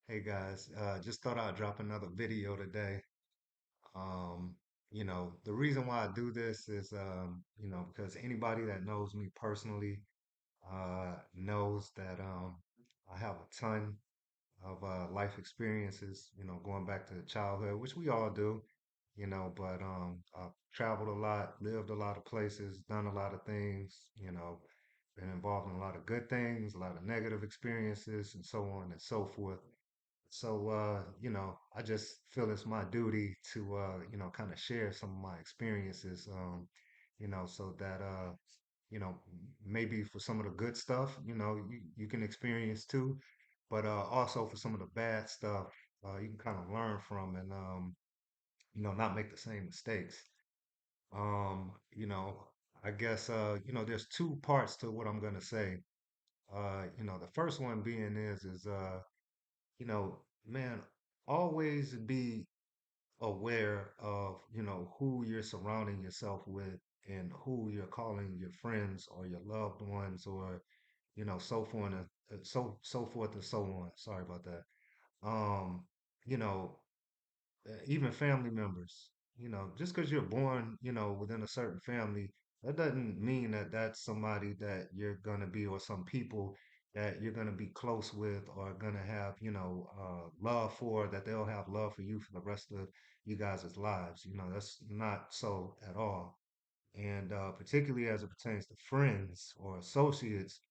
Hey guys, just thought I'd drop another video today. Um, the reason why I do this is, because anybody that knows me personally, knows that I have a ton of life experiences, going back to childhood, which we all do, but I've traveled a lot, lived a lot of places, done a lot of things, been involved in a lot of good things, a lot of negative experiences, and so on and so forth. So, I just feel it's my duty to, kind of share some of my experiences, so that, maybe for some of the good stuff, you can experience too, but also for some of the bad stuff, you can kind of learn from and, not make the same mistakes. Um, you know, I guess, there's two parts to what I'm going to say. The first one being is, man, always be aware of, who you're surrounding yourself with and who you're calling your friends or your loved ones or, so forth and so forth and so on. Sorry about that. Um, you know, even family members, just because you're born, within a certain family, that doesn't mean that that's somebody that you're gonna be, or some people that you're gonna be close with, or gonna have, love for, that they'll have love for you for the rest of you guys' lives. That's not so at all. And particularly as it pertains to friends or associates,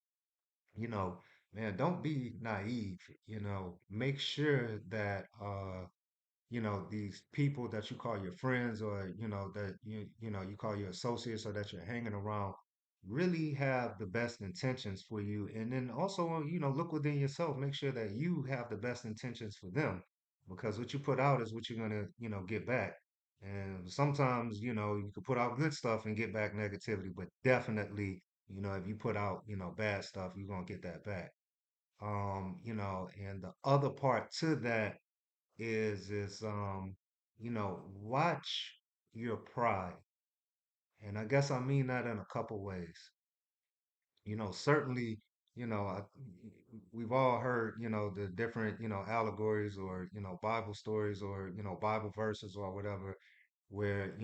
you know, man, don't be naive. Make sure that these people that you call your friends, or that you call your associates, or that you're hanging around, really have the best intentions for you. And then also, look within yourself, make sure that you have the best intentions for them, because what you put out is what you're gonna, get back. And sometimes, you can put out good stuff and get back negativity, but definitely, if you put out, bad stuff, you're gonna get that back. And the other part to that is watch your pride. And I guess I mean that in a couple ways. Certainly, we've all heard, the different, allegories, or, Bible stories, or, Bible verses or whatever, where,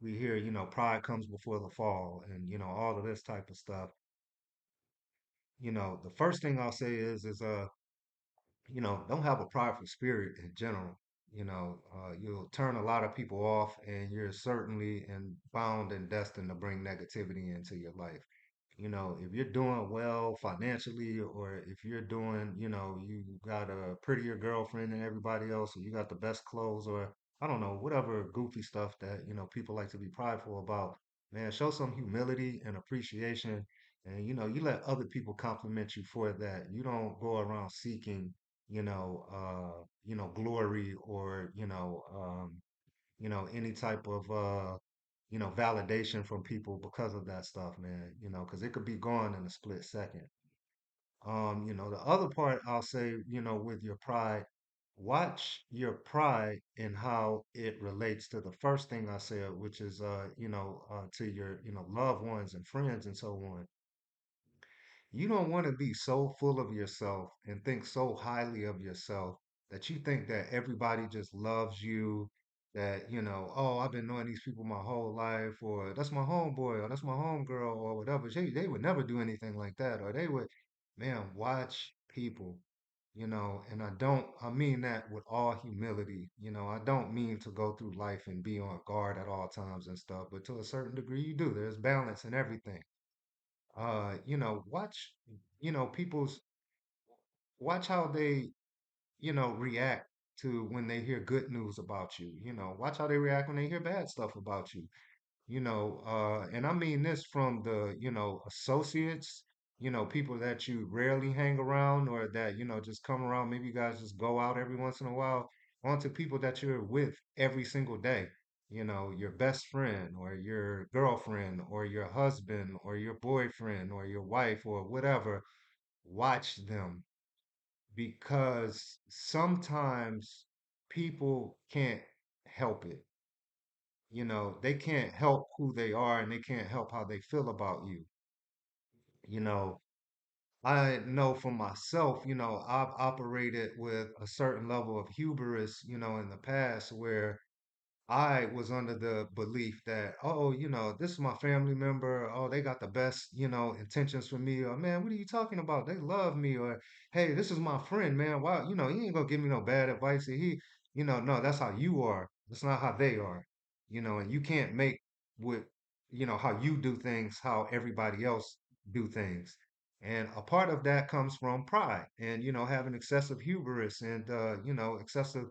we hear, pride comes before the fall, and, all of this type of stuff. The first thing I'll say is don't have a prideful spirit in general. You'll turn a lot of people off, and you're certainly and bound and destined to bring negativity into your life. If you're doing well financially, or if you're doing, you got a prettier girlfriend than everybody else, or you got the best clothes, or I don't know, whatever goofy stuff that, people like to be prideful about, man, show some humility and appreciation. And, you let other people compliment you for that. You don't go around seeking, glory, or, any type of, validation from people because of that stuff, man, because it could be gone in a split second. The other part I'll say, with your pride, watch your pride and how it relates to the first thing I said, which is, to your, loved ones and friends and so on. You don't want to be so full of yourself and think so highly of yourself that you think that everybody just loves you, that, oh, I've been knowing these people my whole life, or that's my homeboy, or that's my homegirl, or whatever. They would never do anything like that, or they would, man, watch people, and I mean that with all humility. I don't mean to go through life and be on guard at all times and stuff, but to a certain degree, you do. There's balance in everything. Watch, people's, watch how they, react to when they hear good news about you. Watch how they react when they hear bad stuff about you. And I mean this from the, associates, people that you rarely hang around, or that, just come around. Maybe you guys just go out every once in a while, onto people that you're with every single day. Your best friend, or your girlfriend, or your husband, or your boyfriend, or your wife, or whatever. Watch them, because sometimes people can't help it. They can't help who they are, and they can't help how they feel about you. You know, I know for myself, I've operated with a certain level of hubris, in the past where I was under the belief that, oh, this is my family member. Oh, they got the best, intentions for me. Or, man, what are you talking about? They love me. Or, hey, this is my friend, man. Wow, he ain't gonna give me no bad advice. No, that's how you are. That's not how they are. And you can't make with, how you do things, how everybody else do things. And a part of that comes from pride and, having excessive hubris and, excessive,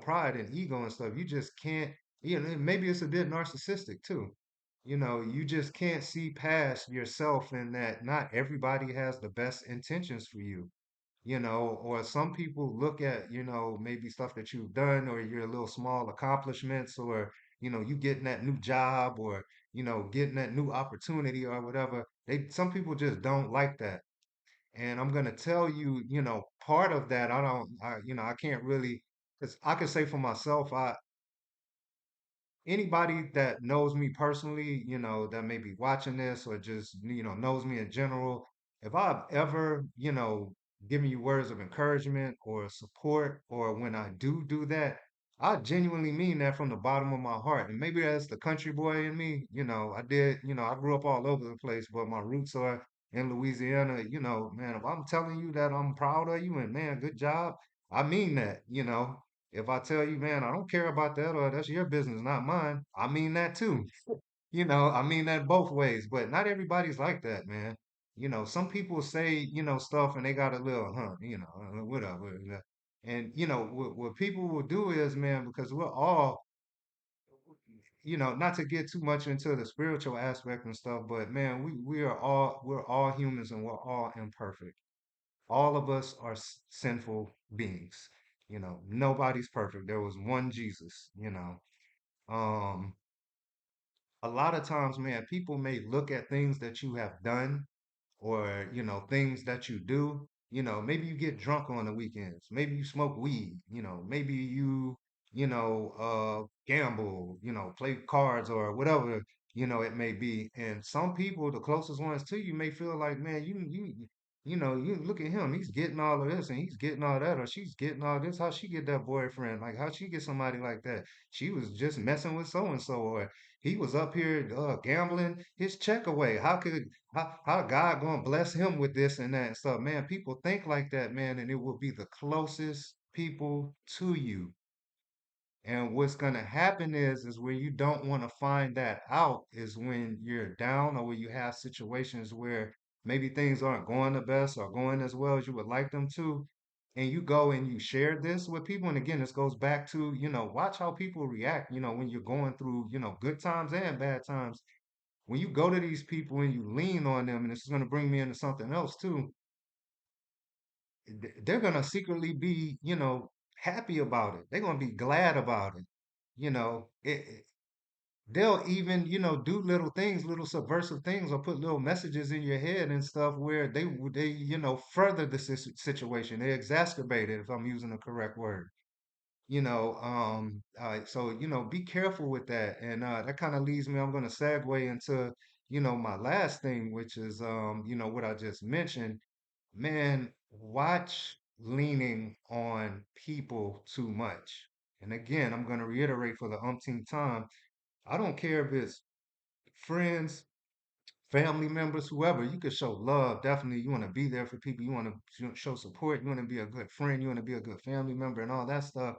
pride and ego and stuff. You just can't, maybe it's a bit narcissistic too. You just can't see past yourself and that not everybody has the best intentions for you, or some people look at, maybe stuff that you've done or your little small accomplishments or, you getting that new job or, getting that new opportunity or whatever. Some people just don't like that. And I'm gonna tell you, part of that, I can't really, because I can say for myself, anybody that knows me personally, that may be watching this or just, knows me in general, if I've ever, given you words of encouragement or support, or when I do that, I genuinely mean that from the bottom of my heart. And maybe that's the country boy in me. I grew up all over the place, but my roots are in Louisiana. Man, if I'm telling you that I'm proud of you and man, good job, I mean that. If I tell you, man, I don't care about that, or that's your business, not mine, I mean that too. I mean that both ways, but not everybody's like that, man. Some people say, stuff and they got a little, whatever. And, what people will do is, man, because we're all, not to get too much into the spiritual aspect and stuff, but man, we're all humans and we're all imperfect. All of us are sinful beings. Nobody's perfect. There was one Jesus. Um, a lot of times, man, people may look at things that you have done or things that you do. Maybe you get drunk on the weekends, maybe you smoke weed, maybe you gamble, play cards or whatever, it may be. And some people, the closest ones to you, may feel like, man, you look at him, he's getting all of this and he's getting all that, or she's getting all this. How she get that boyfriend? Like, how she get somebody like that? She was just messing with so and so, or he was up here gambling his check away. How God gonna bless him with this and that and stuff? Man, people think like that, man, and it will be the closest people to you. And what's gonna happen is when you don't want to find that out is when you're down or when you have situations where maybe things aren't going the best or going as well as you would like them to. And you go and you share this with people. And again, this goes back to, watch how people react, when you're going through, good times and bad times. When you go to these people and you lean on them, and this is going to bring me into something else too, they're going to secretly be, happy about it. They're going to be glad about it. They'll even, do little things, little subversive things, or put little messages in your head and stuff where they, further the situation. They exacerbate it, if I'm using the correct word. So be careful with that. And that kind of leads me, I'm going to segue into, my last thing, which is, what I just mentioned. Man, watch leaning on people too much. And again, I'm going to reiterate for the umpteenth time, I don't care if it's friends, family members, whoever. You could show love. Definitely, you want to be there for people. You want to show support. You want to be a good friend. You want to be a good family member and all that stuff.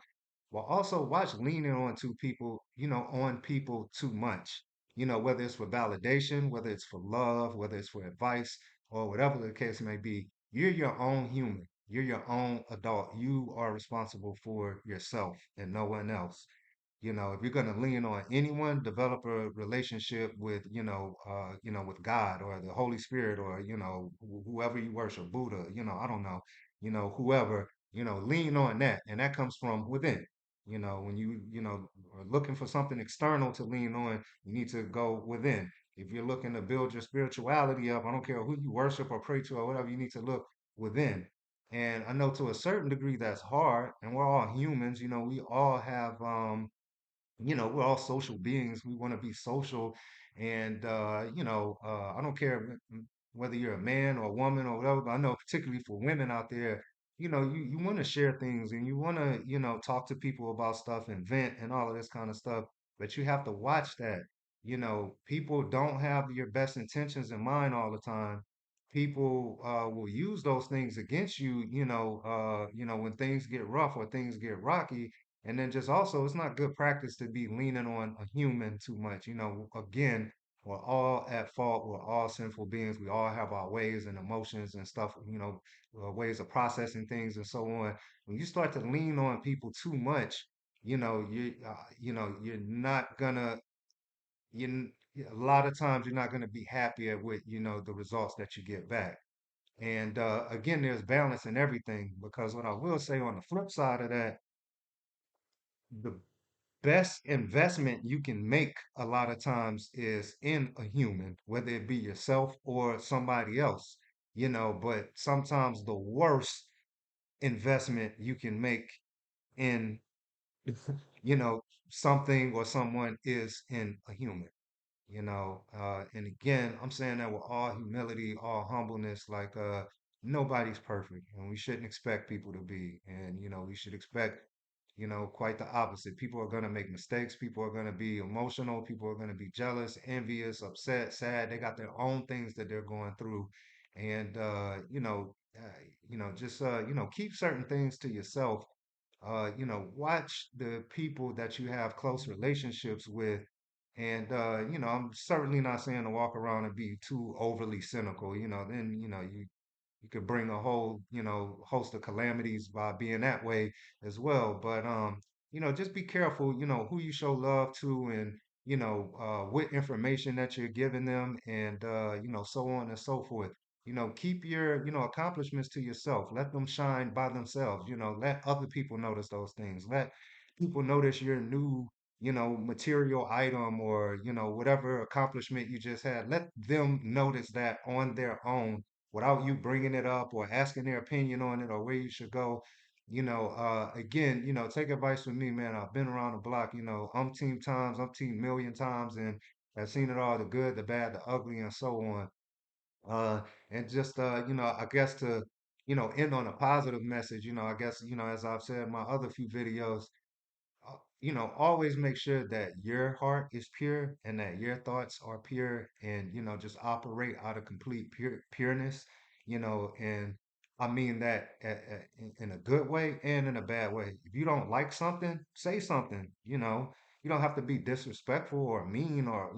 Well, also watch leaning on to people, on people too much. Whether it's for validation, whether it's for love, whether it's for advice, or whatever the case may be. You're your own human. You're your own adult. You are responsible for yourself and no one else. If you're going to lean on anyone, develop a relationship with, with God or the Holy Spirit or, whoever you worship, Buddha, I don't know, whoever, lean on that. And that comes from within. When you are looking for something external to lean on, you need to go within. If you're looking to build your spirituality up, I don't care who you worship or pray to or whatever, you need to look within. And I know to a certain degree that's hard, and we're all humans, we all have we're all social beings. We want to be social. And, I don't care. whether you're a man or a woman or whatever, but I know particularly for women out there, you want to share things and you want to, talk to people about stuff and vent and all of this kind of stuff, but you have to watch that. People don't have your best intentions in mind all the time. People will use those things against you, when things get rough or things get rocky. And then just also, it's not good practice to be leaning on a human too much. Again, we're all at fault. We're all sinful beings. We all have our ways and emotions and stuff, ways of processing things and so on. When you start to lean on people too much, you're not gonna, you, a lot of times you're not gonna be happier with, the results that you get back. And again, there's balance in everything because what I will say on the flip side of that, the best investment you can make a lot of times is in a human, whether it be yourself or somebody else, but sometimes the worst investment you can make in, you know, something or someone is in a human. And again, I'm saying that with all humility, all humbleness, like nobody's perfect, and we shouldn't expect people to be. And we should expect, quite the opposite. People are gonna make mistakes, people are gonna be emotional, people are gonna be jealous, envious, upset, sad. They got their own things that they're going through. And just keep certain things to yourself. Watch the people that you have close relationships with. And, I'm certainly not saying to walk around and be too overly cynical. Then, you could bring a whole, host of calamities by being that way as well. But, just be careful, who you show love to and, what information that you're giving them and, so on and so forth. Keep your, accomplishments to yourself. Let them shine by themselves. Let other people notice those things. Let people notice your new, material item or, whatever accomplishment you just had. Let them notice that on their own without you bringing it up or asking their opinion on it or where you should go. Again, take advice from me, man. I've been around the block, umpteen times, umpteen million times, and I've seen it all, the good, the bad, the ugly, and so on. Uh, and just, I guess to, end on a positive message, I guess, as I've said in my other few videos, always make sure that your heart is pure and that your thoughts are pure and, just operate out of complete pureness, and I mean that in a good way and in a bad way. If you don't like something, say something, you don't have to be disrespectful or mean or,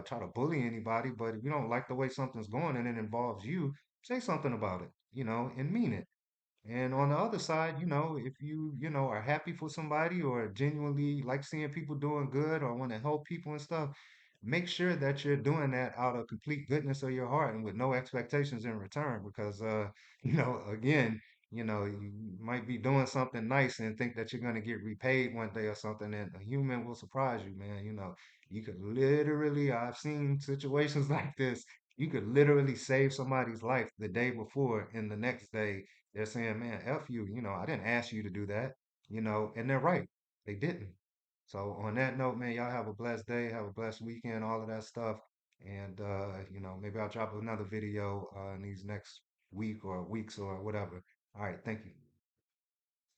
try to bully anybody, but if you don't like the way something's going and it involves you, say something about it, and mean it. And on the other side, if you, are happy for somebody or genuinely like seeing people doing good or want to help people and stuff, make sure that you're doing that out of complete goodness of your heart and with no expectations in return. Because, again, you might be doing something nice and think that you're going to get repaid one day or something, and a human will surprise you, man. You could literally, I've seen situations like this. You could literally save somebody's life the day before, and the next day they're saying, man, F you, I didn't ask you to do that, and they're right. They didn't. So on that note, man, y'all have a blessed day, have a blessed weekend, all of that stuff. And maybe I'll drop another video in these next week or weeks or whatever. All right, thank you.